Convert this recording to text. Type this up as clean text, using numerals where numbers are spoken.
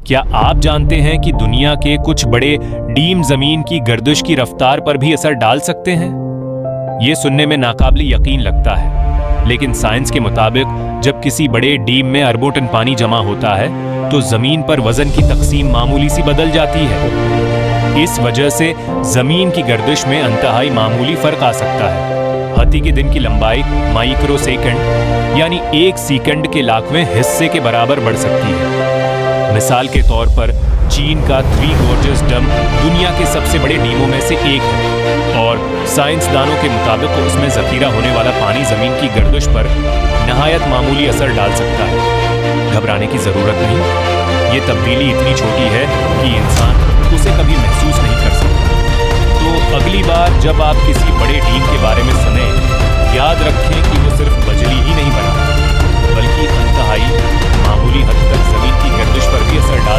क्या आप जानते हैं कि दुनिया के कुछ बड़े डीम जमीन की गर्दिश की रफ्तार पर भी असर डाल सकते हैं? ये सुनने में नाकाबिल यकीन लगता है, लेकिन साइंस के मुताबिक जब किसी बड़े डीम में अरबों टन पानी जमा होता है तो जमीन पर वजन की तकसीम मामूली सी बदल जाती है। इस वजह से जमीन की गर्दिश में इंतहाई मामूली फर्क आ सकता है। हाथी के दिन की लंबाई माइक्रो सेकंड यानी 1 सेकंड के लाखवें हिस्से के बराबर बढ़ सकती है। मिसाल के तौर पर चीन का 3 गॉर्जियस डैम दुनिया के सबसे बड़े डीमों में से एक है और साइंसदानों के मुताबिक उसमें जखीरा होने वाला पानी जमीन की गर्दिश पर नहायत मामूली असर डाल सकता है। घबराने की जरूरत नहीं, ये तब्दीली इतनी छोटी है कि इंसान उसे कभी महसूस नहीं कर सकता। तो अगली बार जब आप किसी बड़े डीम के बारे में सुने, याद रखें कि वो सिर्फ बजली ही नहीं बना, बल्कि इंतहाई मामूली हद तक जमीन की गर्दिश पर भी असर डाल